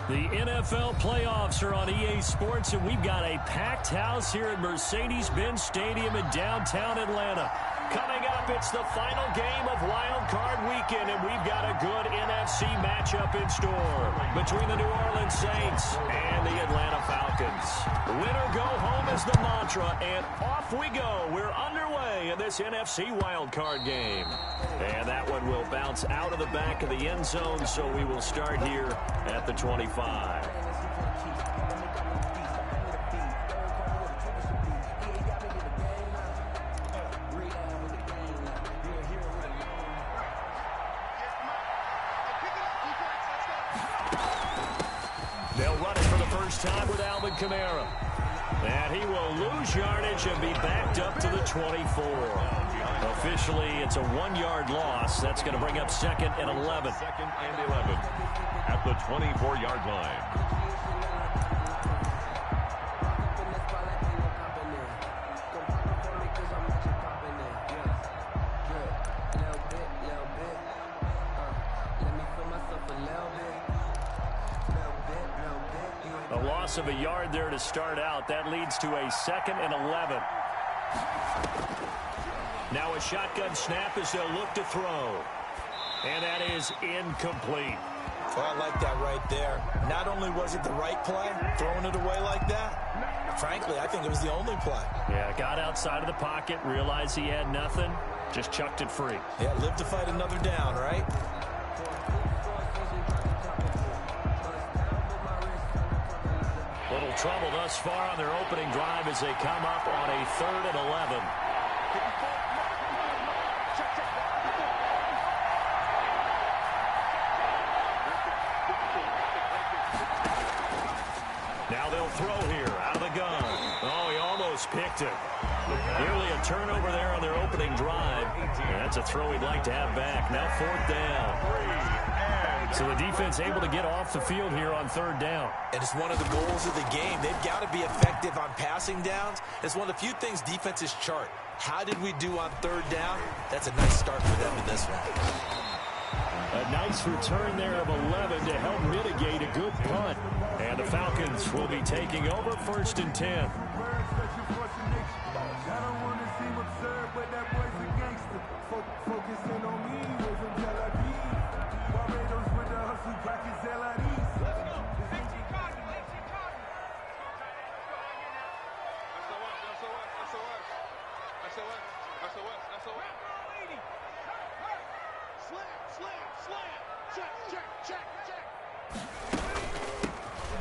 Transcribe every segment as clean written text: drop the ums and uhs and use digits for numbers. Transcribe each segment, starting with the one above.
The NFL playoffs are on EA Sports, and we've got a packed house here at Mercedes-Benz Stadium in downtown Atlanta. Coming up, it's the final game of Wild Card Weekend, and we've got a good NFC matchup in store between the New Orleans Saints and the Atlanta Falcons. Winner go home is the mantra, and off we go. We're underway in this NFC Wild Card game. And that one will bounce out of the back of the end zone, so we will start here at the 25. They'll run it for the first time with Alvin Kamara. And he will lose yardage and be backed up to the 24. Officially, it's a 1-yard loss. That's going to bring up 2nd and 11. 2nd and 11 at the 24-yard line. A loss of a yard there to start out. That leads to a 2nd and 11. Now a shotgun snap as they'll look to throw. And that is incomplete. Well, I like that right there. Not only was it the right play, throwing it away like that, frankly, I think it was the only play. Yeah, got outside of the pocket, realized he had nothing, just chucked it free. Yeah, live to fight another down, right? Little trouble thus far on their opening drive as they come up on a 3rd and 11. Now they'll throw here out of the gun. Oh, he almost picked it. Nearly a turnover there on their opening drive. And that's a throw he'd like to have back. Now 4th down. So the defense able to get off the field here on 3rd down. And it's one of the goals of the game. They've got to be effective on passing downs. It's one of the few things defenses chart. How did we do on 3rd down? That's a nice start for them in this one. A nice return there of 11 to help mitigate a good punt. And the Falcons will be taking over 1st and 10.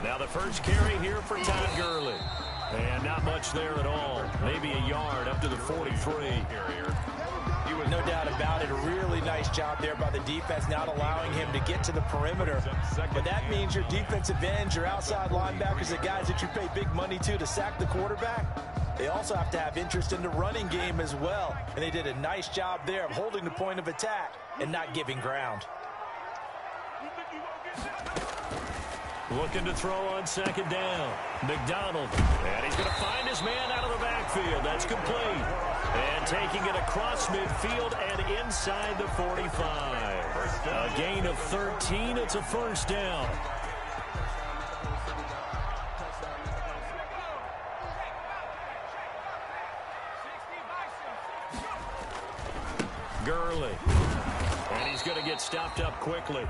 Now the first carry here for Todd Gurley. And not much there at all. Maybe a yard up to the 43. No doubt about it. A really nice job there by the defense, not allowing him to get to the perimeter. But that means your defensive ends, your outside linebackers, the guys that you pay big money to sack the quarterback, they also have to have interest in the running game as well. And they did a nice job there of holding the point of attack and not giving ground. Looking to throw on 2nd down. McDonald. And he's going to find his man out of the backfield. That's complete. And taking it across midfield and inside the 45. A gain of 13. It's a 1st down. Gurley. And he's going to get stopped up quickly.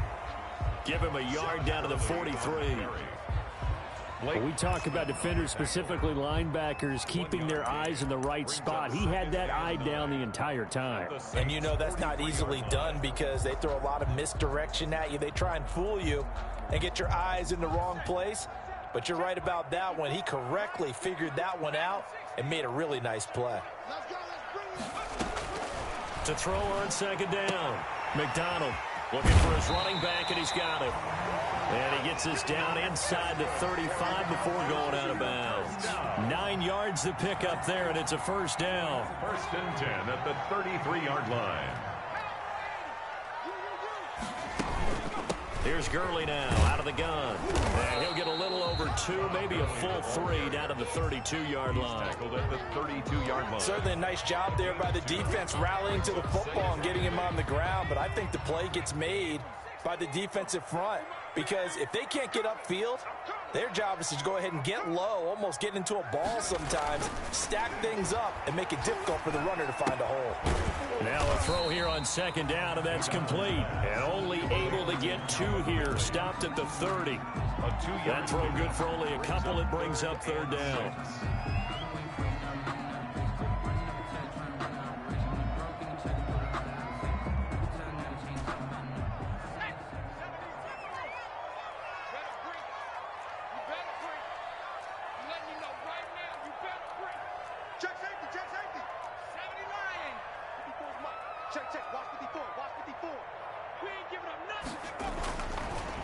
Give him a yard down to the 43. We talk about defenders, specifically linebackers, keeping their eyes in the right spot. He had that eye down the entire time. And you know that's not easily done because they throw a lot of misdirection at you. They try and fool you and get your eyes in the wrong place. But you're right about that one. He correctly figured that one out and made a really nice play. To throw on 2nd down, McDonald. Looking for his running back, and he's got it. And he gets this down inside the 35 before going out of bounds. 9 yards to pick up there, and it's a 1st down. 1st and 10 at the 33-yard line. Here's Gurley now out of the gun. And he'll get a little over 2, maybe a full 3 down to the 32-yard line. Tackled at the 32-yard line. Certainly a nice job there by the defense rallying to the football and getting him on the ground. But I think the play gets made by the defensive front, because if they can't get upfield, their job is to go ahead and get low, almost get into a ball sometimes, stack things up, and make it difficult for the runner to find a hole. Now a throw here on second down, and that's complete. And only able to get 2 here, stopped at the 30. That throw good for only a couple. It brings up third down.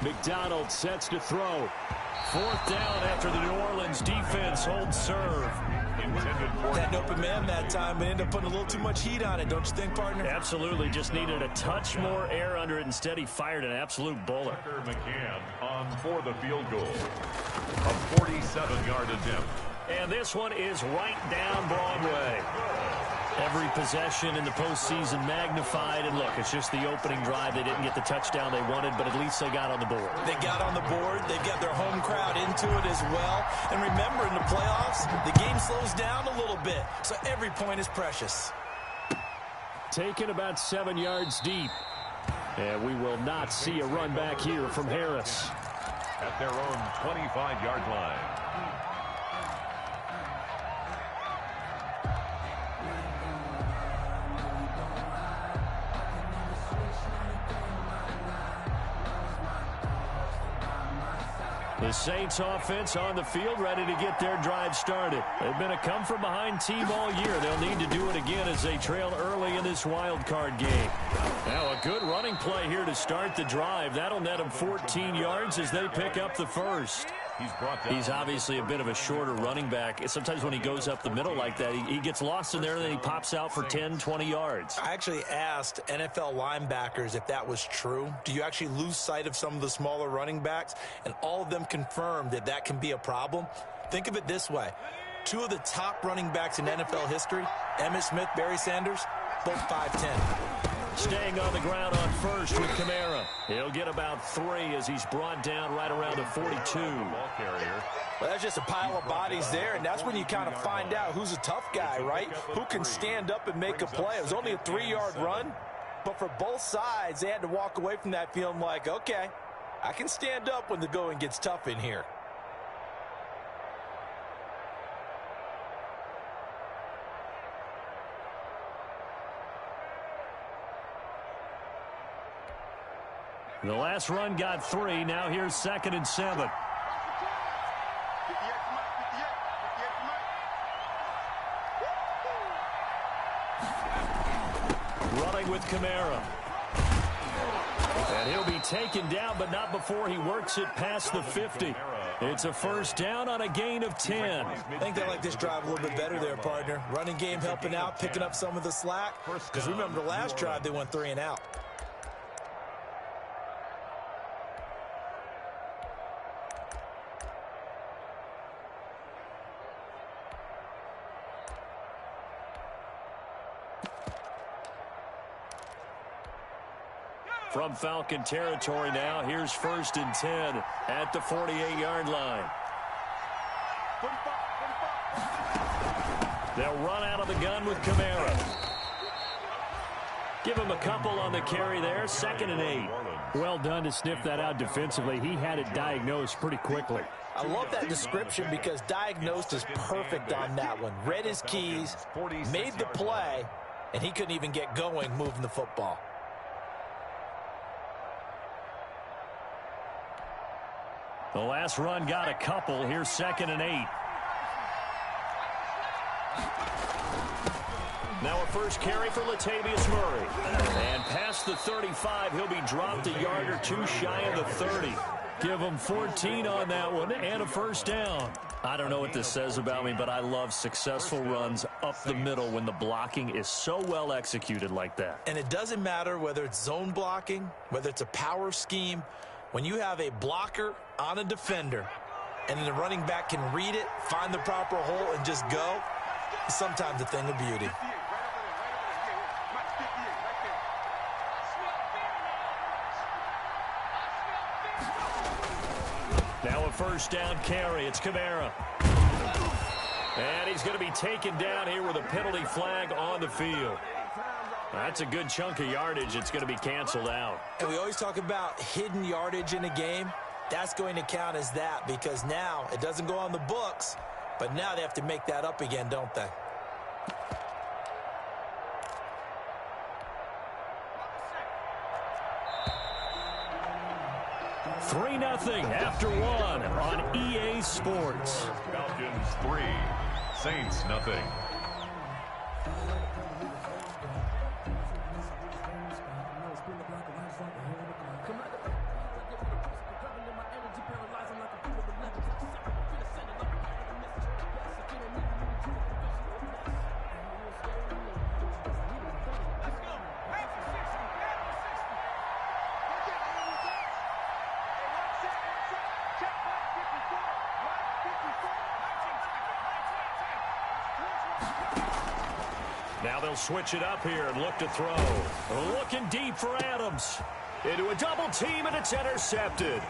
McDonald sets to throw. 4th down after the New Orleans defense holds serve. Had an open man that time, but ended up putting a little too much heat on it, don't you think, partner? Absolutely. Just needed a touch more air under it. Instead, he fired an absolute bullet. McCann on for the field goal. A 47-yard attempt. And this one is right down Broadway. Every possession in the postseason magnified. And look, it's just the opening drive. They didn't get the touchdown they wanted, but at least they got on the board. They got on the board. They got their home crowd into it as well. And remember, in the playoffs, the game slows down a little bit, so every point is precious. Taken about 7 yards deep. And we will not see a run back here from Harris. At their own 25-yard line. The Saints offense on the field, ready to get their drive started. They've been a come-from-behind team all year. They'll need to do it again as they trail early in this wild card game. Now a good running play here to start the drive. That'll net them 14 yards as they pick up the first. He's obviously a bit of a shorter running back. Sometimes when he goes up the middle like that, he gets lost in there and then he pops out for 10, 20 yards. I actually asked NFL linebackers if that was true. Do you actually lose sight of some of the smaller running backs? And all of them confirmed that that can be a problem. Think of it this way. 2 of the top running backs in NFL history, Emmitt Smith, Barry Sanders, both 5'10". Staying on the ground on first with Kamara. He'll get about 3 as he's brought down right around the 42. Ball carrier. Well, that's just a pile of bodies there, and that's when you kind of find out who's a tough guy, right? Who can stand up and make a play. It was only a 3-yard run, but for both sides, they had to walk away from that feeling like, okay, I can stand up when the going gets tough in here. The last run got 3. Now here's 2nd and 7. Running with Kamara. And he'll be taken down, but not before he works it past the 50. It's a first down on a gain of 10. I think they like this drive a little bit better there, partner. Running game helping out, picking up some of the slack. Because remember, the last drive they went 3 and out. From Falcon territory now, here's 1st and 10 at the 48-yard line. They'll run out of the gun with Kamara. Give him a couple on the carry there, 2nd and 8. Well done to sniff that out defensively. He had it diagnosed pretty quickly. I love that description because diagnosed is perfect on that one. Read his keys, made the play, and he couldn't even get going moving the football. The last run got a couple. Here's 2nd and 8. Now a first carry for Latavius Murray. And past the 35, he'll be dropped a yard or 2 shy of the 30. Give him 14 on that one and a first down. I don't know what this says about me, but I love successful runs up the middle when the blocking is so well executed like that. And it doesn't matter whether it's zone blocking, whether it's a power scheme. When you have a blocker on a defender and then the running back can read it, find the proper hole, and just go, it's sometimes a thing of beauty. Now a first down carry. It's Kamara. And he's going to be taken down here with a penalty flag on the field. That's a good chunk of yardage. It's going to be canceled out. And we always talk about hidden yardage in a game. That's going to count as that because now it doesn't go on the books, but now they have to make that up again, don't they? 3-0 after 1 on EA Sports. Falcons 3, Saints nothing. Now they'll switch it up here and look to throw. Looking deep for Adams. Into a double team, and it's intercepted.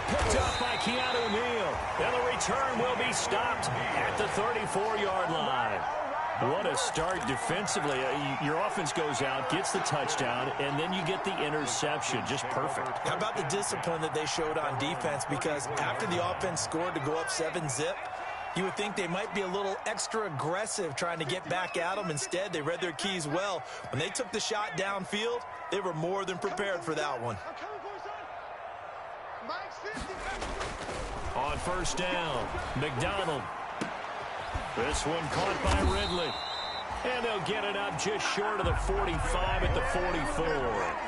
Picked up by Keanu Neal. And the return will be stopped at the 34-yard line. What a start defensively. Your offense goes out, gets the touchdown, and then you get the interception. Just perfect. How about the discipline that they showed on defense? Because after the offense scored to go up 7-zip, you would think they might be a little extra aggressive trying to get back at them. Instead, they read their keys well. When they took the shot downfield, they were more than prepared for that one. On first down, McDonald. This one caught by Ridley. And they'll get it up just short of the 45 at the 44.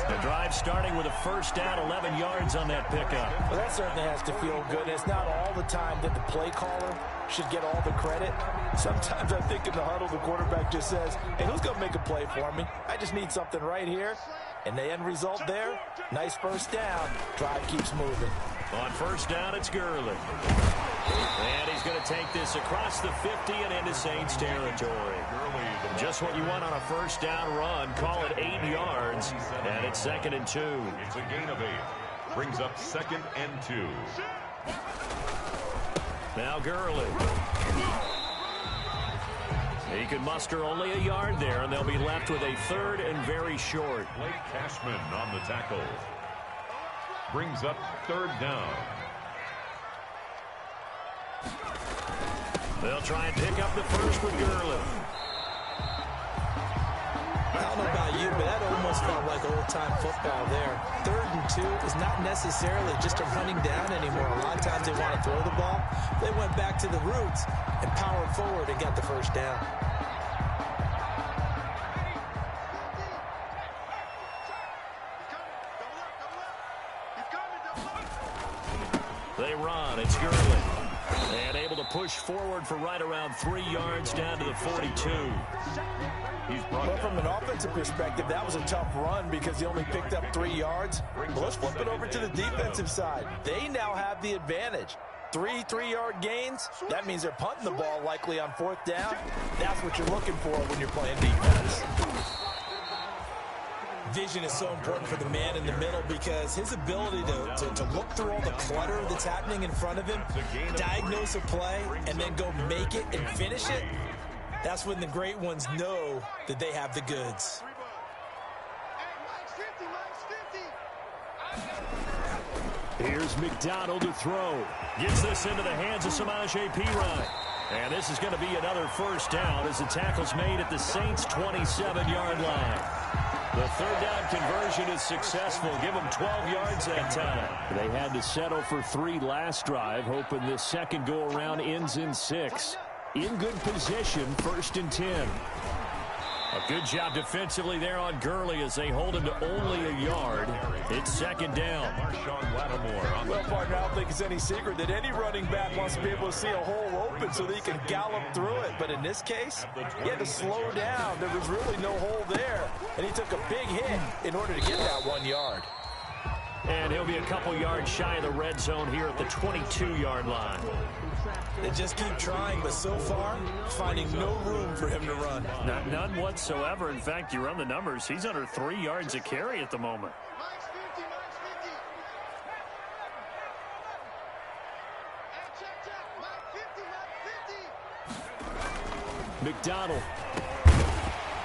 The drive starting with a first down, 11 yards on that pickup. Well, that certainly has to feel good. It's not all the time that the play caller should get all the credit. Sometimes I think in the huddle, the quarterback just says, hey, who's going to make a play for me? I just need something right here. And the end result there, nice first down. Drive keeps moving. On first down, it's Gurley. And he's going to take this across the 50 and into Saints territory. Just what you want on a first down run. Call it 8 yards. And it's 2nd and 2. It's a gain of 8. Brings up 2nd and 2. Now Gurley. He can muster only a yard there, and they'll be left with a 3rd and very short. Blake Cashman on the tackle. Brings up 3rd down. They'll try and pick up the first with Gurley. I don't know about you, but that almost felt like old-time football there. 3rd and 2 is not necessarily just a running down anymore. A lot of times they want to throw the ball. They went back to the roots and powered forward and got the first down. They run. It's Gurley. And able to push forward for right around 3 yards down to the 42. Well, from an offensive perspective, that was a tough run because he only picked up 3 yards. But let's flip it over to the defensive side. They now have the advantage. 3 3-yard gains. That means they're punting the ball likely on 4th down. That's what you're looking for when you're playing defense. Vision is so important for the man in the middle because his ability to look through all the clutter that's happening in front of him, diagnose a play, and then go make it and finish it, that's when the great ones know that they have the goods. Here's McDonald to throw. Gets this into the hands of Samaje Perine. And this is going to be another first down as the tackle's made at the Saints' 27-yard line. The 3rd down conversion is successful. Give them 12 yards that time. They had to settle for 3 last drive, hoping this second go-around ends in 6. In good position, 1st and 10. A good job defensively there on Gurley as they hold him to only a yard. It's 2nd down. Well, partner, I don't think it's any secret that any running back wants to be able to see a hole open so that he can gallop through it. But in this case, he had to slow down. There was really no hole there. And he took a big hit in order to get that 1 yard. And he'll be a couple yards shy of the red zone here at the 22-yard line. They just keep trying, but so far, finding no room for him to run. None whatsoever. In fact, you run the numbers, he's under 3 yards a carry at the moment. McDonald.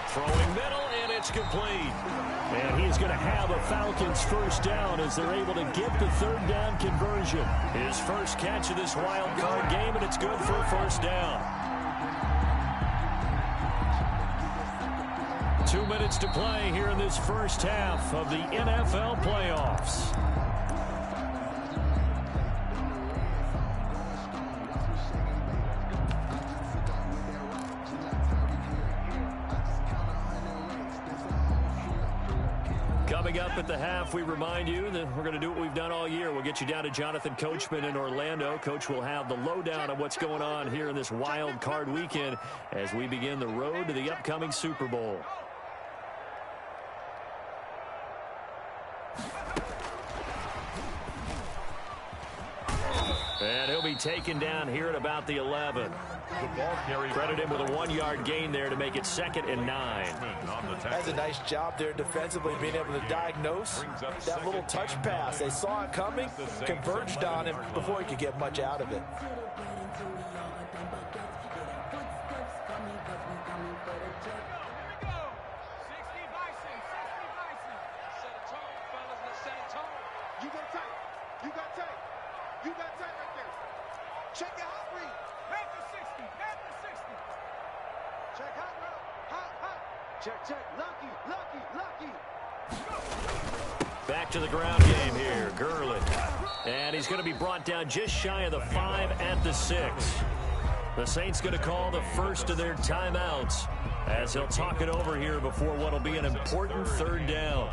Throwing middle, and it's complete. And he's going to have a Falcons first down as they're able to get the third down conversion. His first catch of this wild card game, and it's good for a first down. 2 minutes to play here in this first half of the NFL playoffs. Coming up at the half, we remind you that we're going to do what we've done all year. We'll get you down to Jonathan Coachman in Orlando. Coach will have the lowdown on what's going on here in this wild card weekend as we begin the road to the upcoming Super Bowl. And he'll be taken down here at about the 11. The ball carrier. Credit him with a 1-yard gain there to make it 2nd and 9. That's a nice job there defensively, being able to diagnose that little touch pass. They saw it coming, converged on him before he could get much out of it. Check your hot read. Back to 60. Back to 60. Check hot route. Hot. Check. Lucky. Back to the ground game here. Gurley. And he's going to be brought down just shy of the 5 at the 6. The Saints going to call the first of their timeouts as he'll talk it over here before what will be an important third down.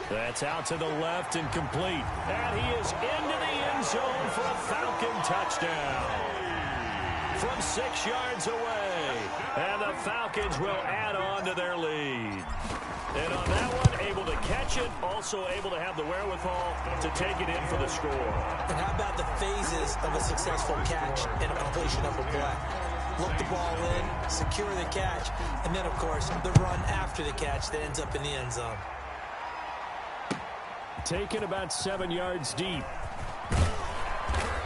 That's out to the left and complete. And he is into the end zone for a Falcon touchdown. From 6 yards away. And the Falcons will add on to their lead. And on that one, able to catch it, also able to have the wherewithal to take it in for the score. And how about the phases of a successful catch and a completion of a play? Look the ball in, secure the catch, and then, of course, the run after the catch that ends up in the end zone. Taken about 7 yards deep.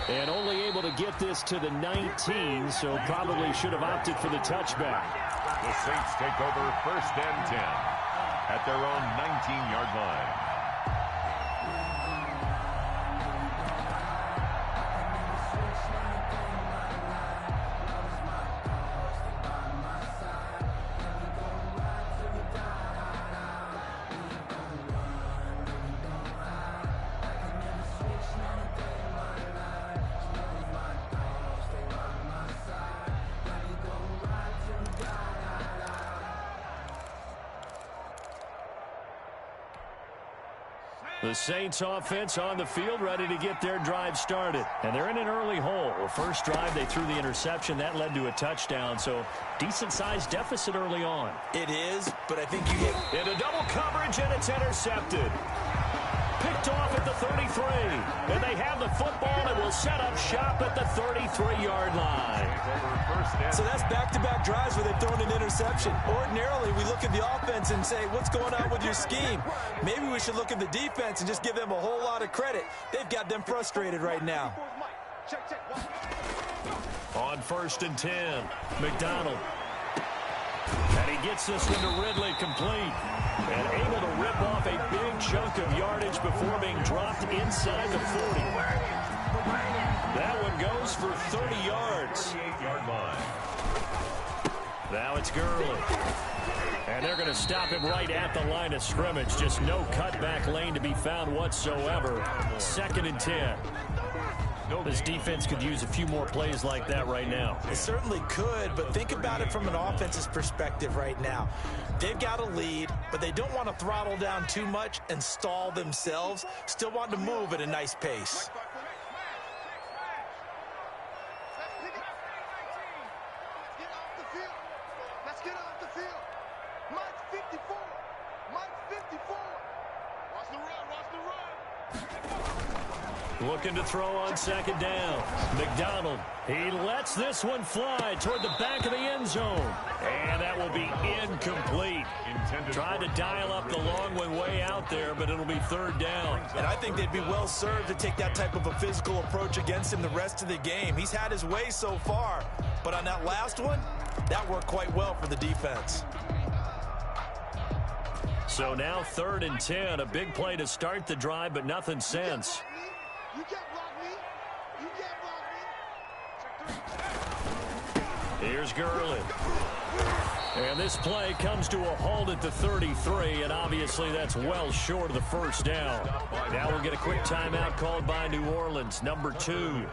And only able to get this to the 19, so probably should have opted for the touchback. The Saints take over 1st and 10 at their own 19-yard line. The Saints offense on the field, ready to get their drive started. And they're in an early hole. First drive, they threw the interception. That led to a touchdown, so decent-sized deficit early on. It is, but I think you hit into double coverage, and it's intercepted. Picked off at the 33. And they have the football and will set up shop at the 33-yard line. So that's back-to-back drives where they've thrown an interception. Ordinarily, we look at the offense and say, what's going on with your scheme? Maybe we should look at the defense and just give them a whole lot of credit. They've got them frustrated right now. On 1st and 10, McDonald. And he gets this one to Ridley, complete. And able to rip off a big chunk of yardage before being dropped inside the 40. That one goes for 30 yards. 38-yard line. Now it's Gurley. And they're going to stop him right at the line of scrimmage. Just no cutback lane to be found whatsoever. 2nd and 10. This defense could use a few more plays like that right now. It certainly could, but think about it from an offense's perspective right now. They've got a lead, but they don't want to throttle down too much and stall themselves. Still want to move at a nice pace. Let's get off the field. Mike 54. Looking to throw on second down. McDonald, he lets this one fly toward the back of the end zone. And that will be incomplete. Tried to dial up the long one way out there, but it'll be third down. And I think they'd be well served to take that type of a physical approach against him the rest of the game. He's had his way so far, but on that last one, that worked quite well for the defense. So now 3rd and 10, a big play to start the drive, but nothing since. You can't block me. You can't block me. Here's Gurley. And this play comes to a halt at the 33, and obviously that's well short of the first down. Now we'll get a quick timeout called by New Orleans, number 2,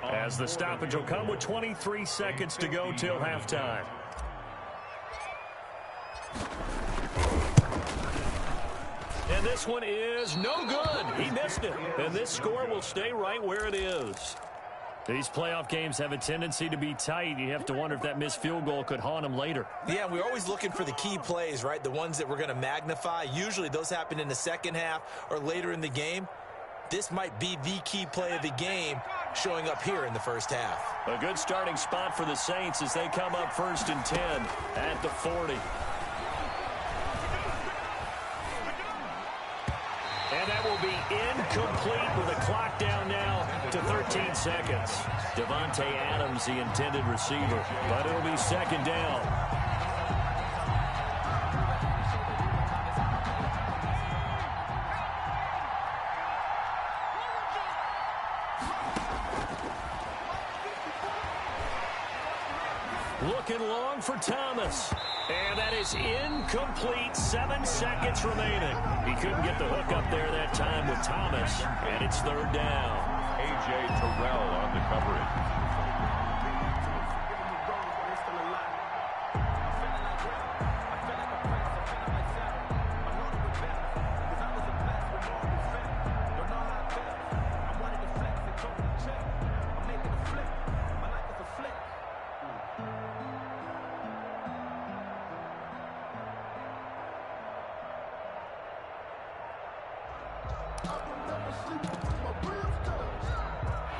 as the stoppage will come with 23 seconds to go till halftime. And this one is no good. He missed it. And this score will stay right where it is. These playoff games have a tendency to be tight. You have to wonder if that missed field goal could haunt them later. Yeah, we're always looking for the key plays, right? The ones that we're going to magnify. Usually those happen in the second half or later in the game. This might be the key play of the game showing up here in the first half. A good starting spot for the Saints as they come up 1st and 10 at the 40. And that will be incomplete with a clock down now to 13 seconds. Devontae Adams, the intended receiver, but it'll be second down. Looking long for Thomas. And that is incomplete. 7 seconds remaining. He couldn't get the hook up there that time with Thomas. And it's third down. A.J. Terrell on the coverage.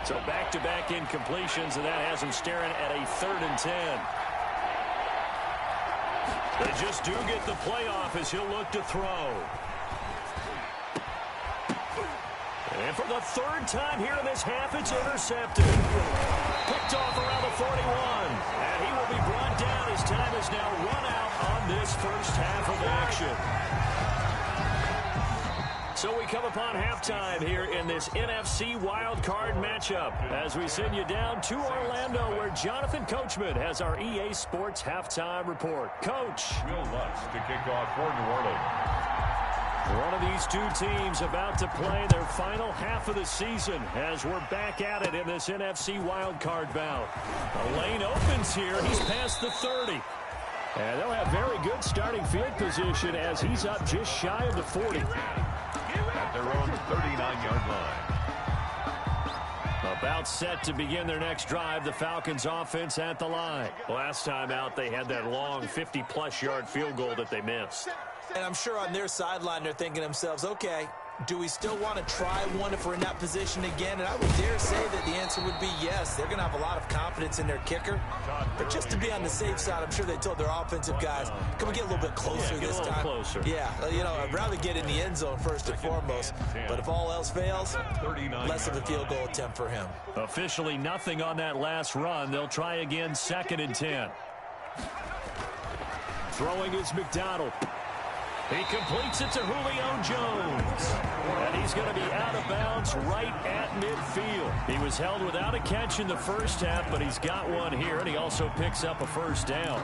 So back-to-back incompletions, and that has him staring at a 3rd and 10. They just do get the playoff as he'll look to throw. And for the 3rd time here in this half, it's intercepted. Picked off around the 41. And he will be brought down. His time is now run out on this first half of action. So we come upon halftime here in this NFC wildcard matchup as we send you down to Orlando where Jonathan Coachman has our EA Sports halftime report. Coach. Will Lutz to kick off for New Orleans. One of these two teams about to play their final half of the season as we're back at it in this NFC wildcard bout. The lane opens here. He's past the 30. And they'll have very good starting field position as he's up just shy of the 40. At their own 39-yard line. About set to begin their next drive, the Falcons offense at the line. Last time out, they had that long 50-plus yard field goal that they missed. And I'm sure on their sideline, they're thinking to themselves, okay, do we still want to try one if we're in that position again? And I would dare say that the answer would be yes. They're going to have a lot of confidence in their kicker. But just to be on the safe side, I'm sure they told their offensive guys, can we get a little bit closer this time? Closer. Yeah, you know, I'd rather get in the end zone first and foremost. But if all else fails, less of a field goal attempt for him. Officially nothing on that last run. They'll try again 2nd and 10. Throwing is McDonald. He completes it to Julio Jones. And he's going to be out of bounds right at midfield. He was held without a catch in the first half, but he's got one here, and he also picks up a first down.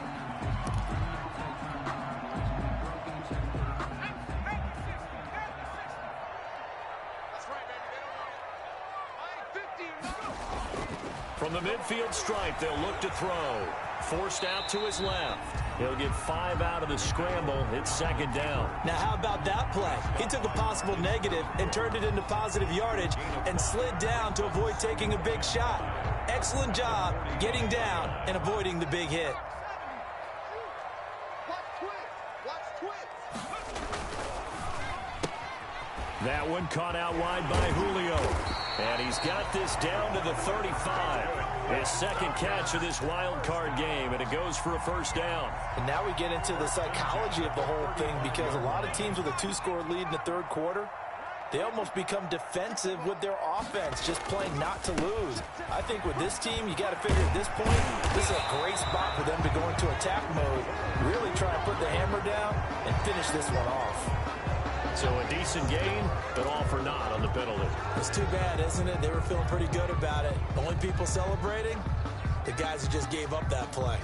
From the midfield stripe, they'll look to throw. Forced out to his left. He'll get 5 out of the scramble. It's 2nd down. Now, how about that play? He took a possible negative and turned it into positive yardage and slid down to avoid taking a big shot. Excellent job getting down and avoiding the big hit. That one caught out wide by Julio. And he's got this down to the 35. His second catch of this wild card game, and it goes for a first down. And now we get into the psychology of the whole thing, because a lot of teams with a 2-score lead in the third quarter, they almost become defensive with their offense, just playing not to lose. I think with this team, you got to figure at this point, this is a great spot for them to go into attack mode, really try to put the hammer down and finish this one off. So a decent gain, but all for naught on the penalty. It's too bad, isn't it? They were feeling pretty good about it. The only people celebrating, the guys who just gave up that play.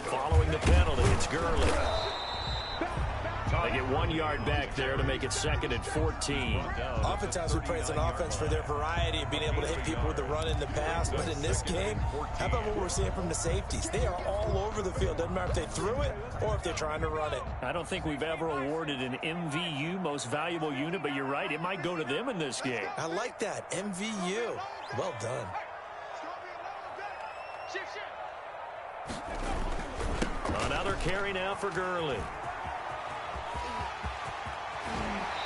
Following the penalty, it's Gurley. They get 1 yard back there to make it 2nd and 14. Oftentimes we praise an offense for their variety of being able to hit people with the run in the past, but in this game, how about what we're seeing from the safeties? They are all over the field. Doesn't matter if they threw it or if they're trying to run it. I don't think we've ever awarded an MVU, most valuable unit, but you're right, it might go to them in this game. I like that, MVU. Well done. Another carry now for Gurley.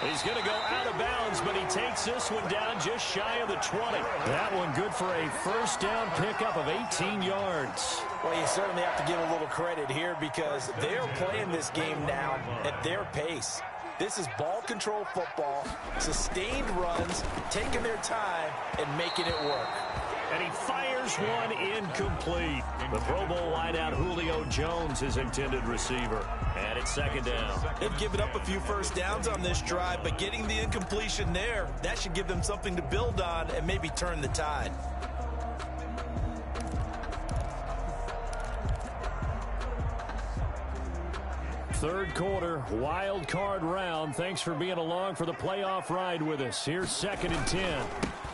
He's going to go out of bounds, but he takes this one down just shy of the 20. That one good for a first down pickup of 18 yards. Well, you certainly have to give a little credit here, because they're playing this game now at their pace. This is ball control football, sustained runs, taking their time and making it work. And he fires one incomplete. The Pro Bowl wideout Julio Jones, his intended receiver. And it's 2nd down. They've given up a few first downs on this drive, but getting the incompletion there, that should give them something to build on and maybe turn the tide. Third quarter, wild card round. Thanks for being along for the playoff ride with us. Here's 2nd and 10.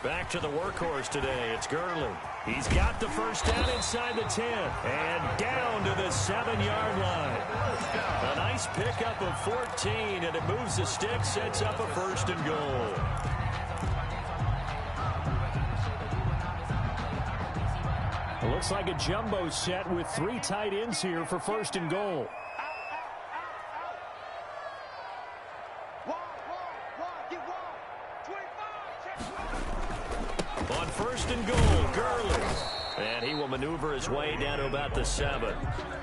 Back to the workhorse today. It's Gurley. He's got the first down inside the 10. And down to the 7-yard line. A nice pickup of 14, and it moves the stick, sets up a 1st and goal. It looks like a jumbo set with 3 tight ends here for 1st and goal. On 1st and goal, Gurley. And he will maneuver his way down to about the 7.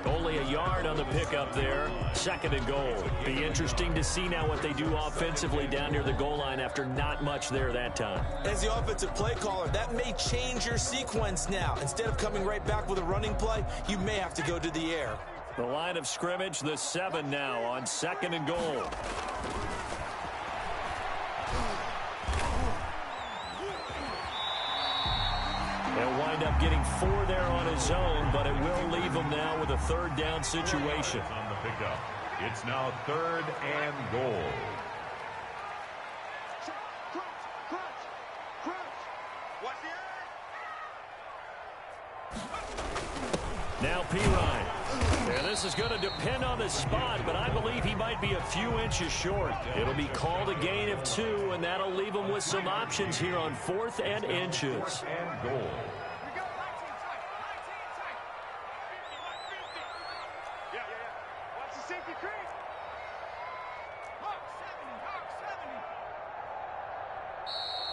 Only a yard on the pickup there. 2nd and goal. Be interesting to see now what they do offensively down near the goal line after not much there that time. As the offensive play caller, that may change your sequence now. Instead of coming right back with a running play, you may have to go to the air. The line of scrimmage, the 7 now on 2nd and goal. He'll wind up getting 4 there on his own, but it will leave him now with a 3rd down situation. On the pickup, it's now 3rd and goal. Now Pirine. And this is going to depend on the spot, but I believe he might be a few inches short. It'll be called a gain of 2, and that'll leave him with some options here on 4th and inches. And goal.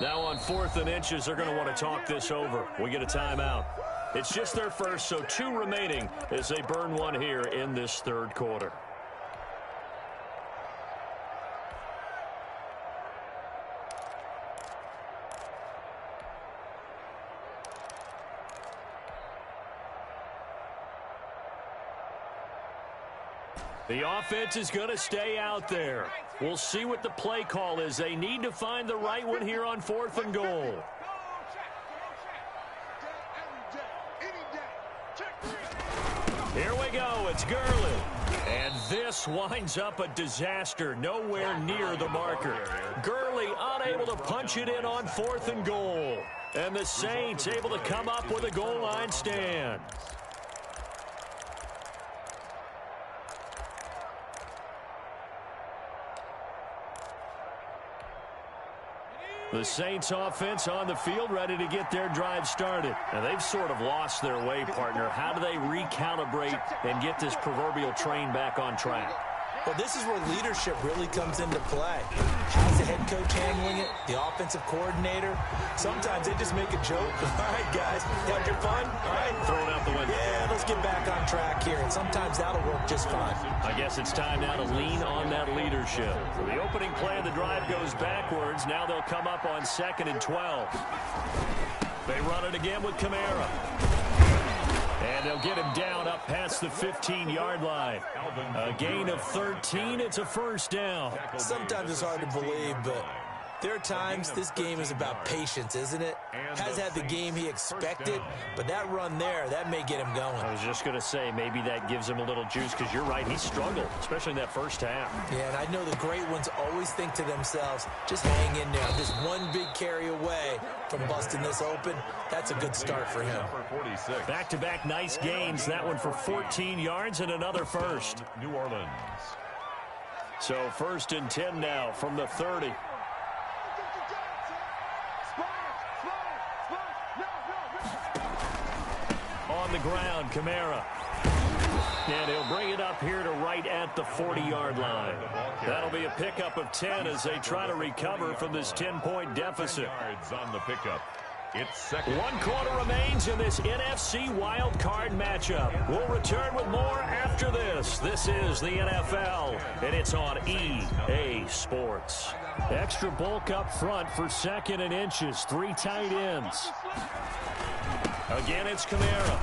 Now on 4th and inches, they're going to want to talk this over. We get a timeout. It's just their first, so 2 remaining as they burn one here in this 3rd quarter. The offense is going to stay out there. We'll see what the play call is. They need to find the right one here on 4th and goal. Here we go. It's Gurley. And this winds up a disaster. Nowhere near the marker. Gurley unable to punch it in on 4th and goal. And the Saints able to come up with a goal line stand. The Saints offense on the field, ready to get their drive started. Now, they've sort of lost their way, partner. How do they recalibrate and get this proverbial train back on track? Well, this is where leadership really comes into play. How's the head coach handling it? The offensive coordinator? Sometimes they just make a joke. All right, guys, had your fun? All right. Throw it out the window. Yeah, let's get back on track here. And sometimes that'll work just fine. I guess it's time now to lean on that leadership. So the opening play of the drive goes backwards. Now they'll come up on 2nd and 12. They run it again with Kamara. And they'll get him down up past the 15-yard line. A gain of 13. It's a first down. Sometimes it's hard to believe, but there are times this game is about patience, isn't it? Has had the game he expected, but that run there, that may get him going. I was just going to say, maybe that gives him a little juice, because you're right, he struggled, especially in that first half. Yeah, and I know the great ones always think to themselves, just hang in there. Just one big carry away from busting this open. That's a good start for him. Back-to-back nice gains. That one for 14 yards and another first. New Orleans. So 1st and 10 now from the 30. On the ground, Kamara. And he'll bring it up here to right at the 40-yard line. That'll be a pickup of 10 as they try to recover from this 10-point deficit. 10 yards on the pickup. It's second. 1 quarter remains in this NFC wild card matchup. We'll return with more after this. This is the NFL, and it's on EA Sports. Extra bulk up front for 2nd and inches. 3 tight ends. Again, it's Kamara.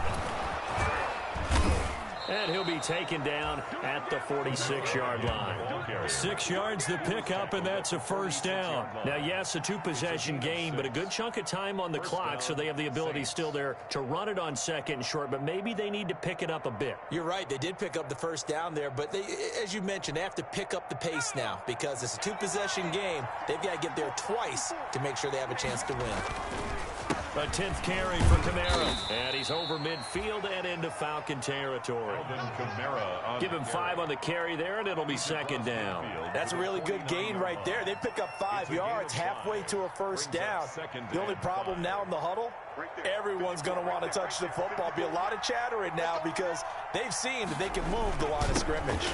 And he'll be taken down at the 46-yard line. 6 yards the pickup, and that's a first down. Now, yes, a 2-possession game, but a good chunk of time on the clock, so they have the ability still there to run it on 2nd and short, but maybe they need to pick it up a bit. You're right. They did pick up the first down there, but they, as you mentioned, they have to pick up the pace now because it's a 2-possession game. They've got to get there twice to make sure they have a chance to win. A 10th carry for Kamara. And he's over midfield and into Falcon territory. Give him 5 on the carry there, and it'll be 2nd down. That's a really good gain right there. They pick up 5 yards halfway to a first down. The only problem now in the huddle, everyone's going to want to touch the football. Be a lot of chattering now because they've seen that they can move the line of scrimmage.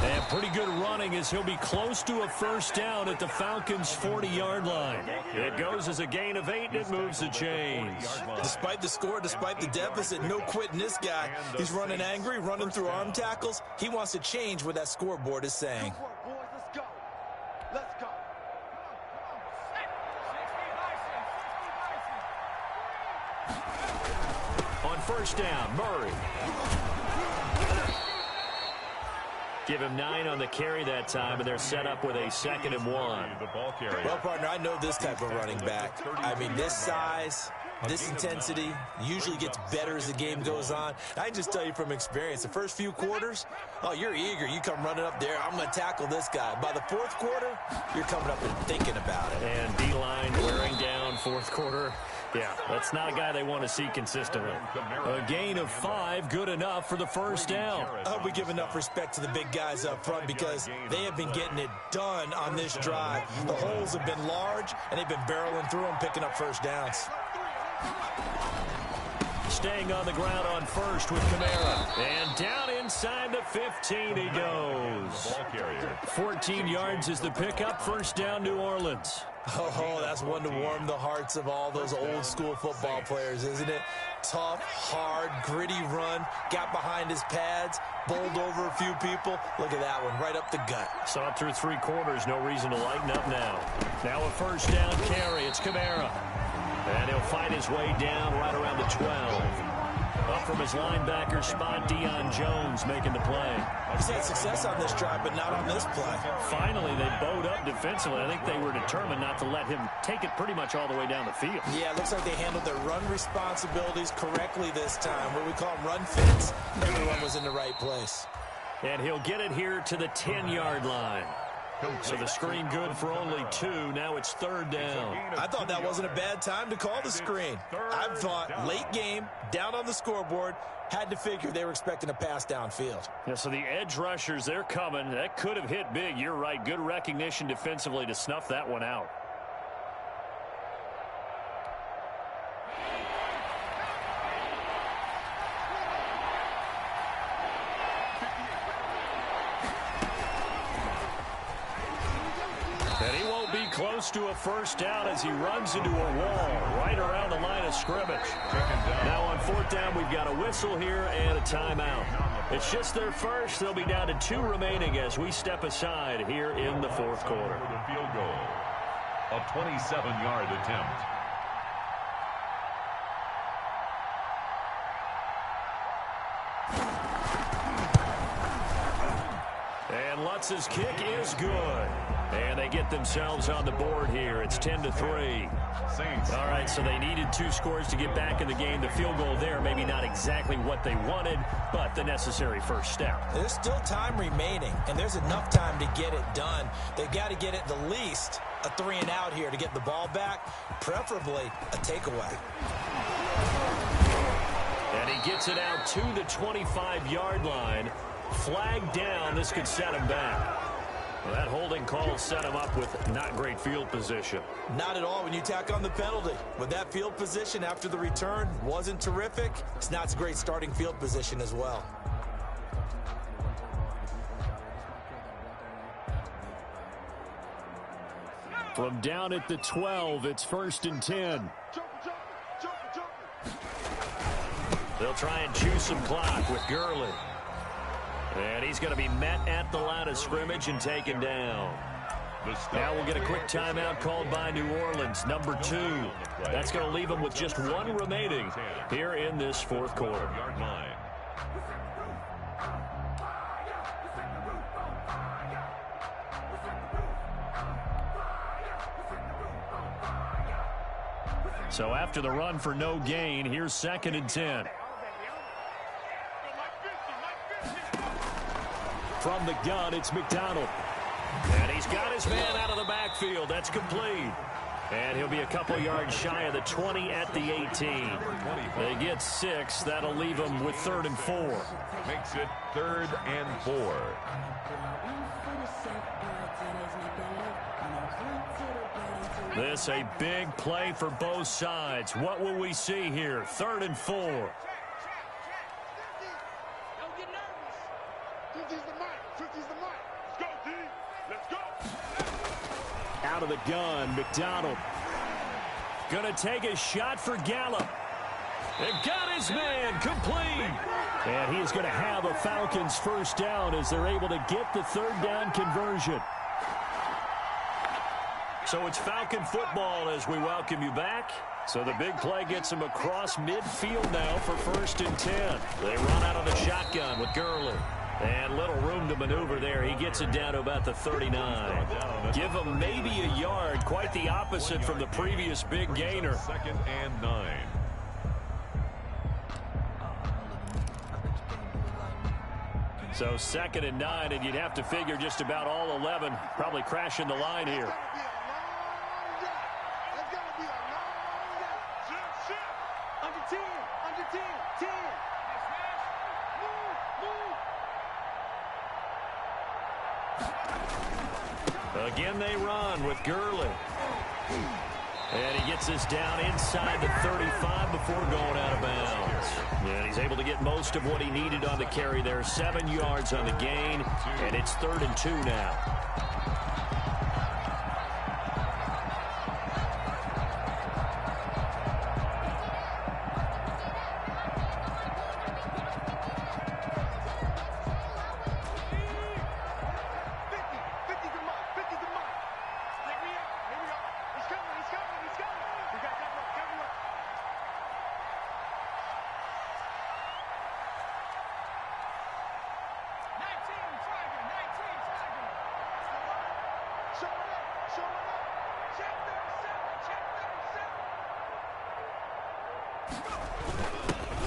And pretty good running as he'll be close to a first down at the Falcons' 40-yard line. It goes as a gain of 8, and it moves the chains. Despite the score, despite the deficit, no quitting this guy. He's running angry, running through arm tackles. He wants to change what that scoreboard is saying. Let's go. Let's go. On first down, Murray. Give him 9 on the carry that time, and they're set up with a 2nd and 1. Well, partner, I know this type of running back. I mean, this size, this intensity usually gets better as the game goes on. I can just tell you from experience, the first few quarters, oh, you're eager. You come running up there, I'm going to tackle this guy. By the 4th quarter, you're coming up and thinking about it. And D-line wearing down 4th quarter. Yeah, that's not a guy they want to see consistently. A gain of 5, good enough for the first down. I hope we give enough respect to the big guys up front because they have been getting it done on this drive. The holes have been large, and they've been barreling through them, picking up first downs. Staying on the ground on first with Kamara. And down inside the 15 he goes. 14 yards is the pickup. First down, New Orleans. Oh, that's one to warm the hearts of all those old-school football players, isn't it? Tough, hard, gritty run. Got behind his pads, bowled over a few people. Look at that one, right up the gut. Saw it through 3 quarters. No reason to lighten up now. Now a first down carry. It's Kamara. And he'll fight his way down right around the 12. Up from his linebacker spot, Deion Jones making the play. He's had success on this drive, but not on this play. Finally, they bowed up defensively. I think they were determined not to let him take it pretty much all the way down the field. Yeah, it looks like they handled their run responsibilities correctly this time. What we call them run fits. Everyone was in the right place. And he'll get it here to the 10-yard line. So the screen good for only 2. Now it's 3rd down. I thought that wasn't a bad time to call the screen. I thought late game, down on the scoreboard, had to figure they were expecting a pass downfield. Yeah, so the edge rushers, they're coming. That could have hit big. You're right. Good recognition defensively to snuff that one out. And he won't be close to a first down as he runs into a wall right around the line of scrimmage. Now on 4th down, we've got a whistle here and a timeout. It's just their first. They'll be down to 2 remaining as we step aside here in the 4th quarter. The field goal, a 27-yard attempt. And Lutz's kick is good. And they get themselves on the board here. It's 10-3. All right, so they needed 2 scores to get back in the game. The field goal there, maybe not exactly what they wanted, but the necessary first step. There's still time remaining, and there's enough time to get it done. They've got to get it the least a 3-and-out here to get the ball back, preferably a takeaway. And he gets it out to the 25-yard line. Flag down. This could set him back. Well, that holding call set him up with not great field position. Not at all when you tack on the penalty. With that field position after the return wasn't terrific, it's not a great starting field position as well. From down at the 12, it's 1st and 10. They'll try and chew some clock with Gurley. And he's going to be met at the line of scrimmage and taken down. Now we'll get a quick timeout called by New Orleans, number 2. That's going to leave them with just 1 remaining here in this 4th quarter. So after the run for no gain, here's 2nd and 10. From the gun, it's McDonald. And he's got his man out of the backfield. That's complete. And he'll be a couple yards shy of the 20 at the 18. They get 6. That'll leave them with 3rd and 4. Makes it 3rd and 4. This a big play for both sides. What will we see here? 3rd and 4. Out of the gun, McDonald. Gonna take a shot for Gallup. And got his man complete. And he is going to have a Falcons first down as they're able to get the 3rd down conversion. So it's Falcon football as we welcome you back. So the big play gets them across midfield now for 1st and 10. They run out of the shotgun with Gurley. And little room to maneuver there. He gets it down to about the 39. Give him maybe a yard. Quite the opposite from the previous big gainer. 2nd and 9. So 2nd and 9, and you'd have to figure just about all 11 probably crashing the line here. Again, they run with Gurley. And he gets this down inside the 35 before going out of bounds. And he's able to get most of what he needed on the carry there. 7 yards on the gain, and it's 3rd and 2 now.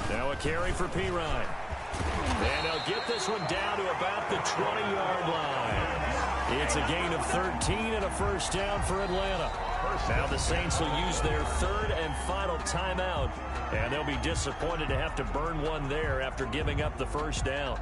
Now a carry for Pirine. And they'll get this one down to about the 20-yard line. It's a gain of 13 and a first down for Atlanta. Now the Saints will use their third and final timeout, and they'll be disappointed to have to burn one there after giving up the first down.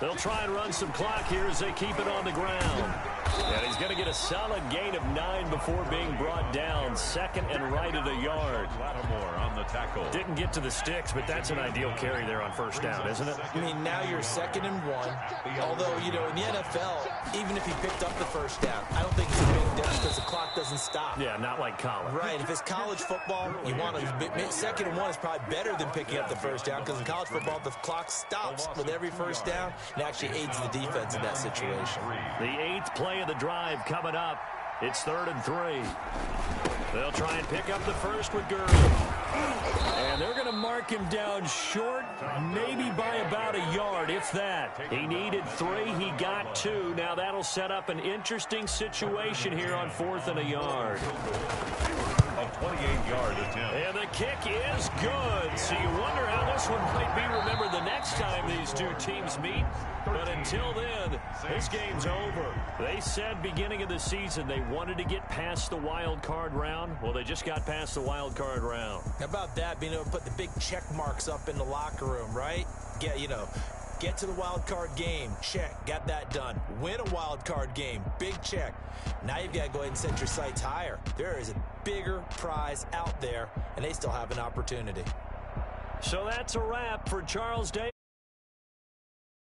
They'll try and run some clock here as they keep it on the ground. And he's going to get a solid gain of 9 before being brought down. Second and right at a yard. Lattimore on the tackle. Didn't get to the sticks, but that's an ideal carry there on first down, isn't it? I mean, now you're 2nd and 1. Although, you know, in the NFL, even if he picked up the first down, I don't think it's a big difference because the clock doesn't stop. Yeah, not like college. Right. If it's college football, you want to 2nd and 1 is probably better than picking up the first down because in college football, the clock stops with every first down and actually aids the defense in that situation. The 8th play of the drive coming up. It's 3rd and 3. They'll try and pick up the first with Gurley. And they're going to mark him down short, maybe by about a yard, if that. He needed 3. He got 2. Now that'll set up an interesting situation here on 4th and a yard. A 28-yard attempt. And the kick is good. So you wonder how this one might be remembered the next time these two teams meet. But until then, this game's over. They said beginning of the season they wanted to get past the wild card round. Well, they just got past the wild card round. How about that, being able to put the big check marks up in the locker room, right? Get to the wild card game. Check. Got that done. Win a wild card game. Big check. Now you've got to go ahead and set your sights higher. There is a bigger prize out there, and they still have an opportunity. So that's a wrap for Charles Davis.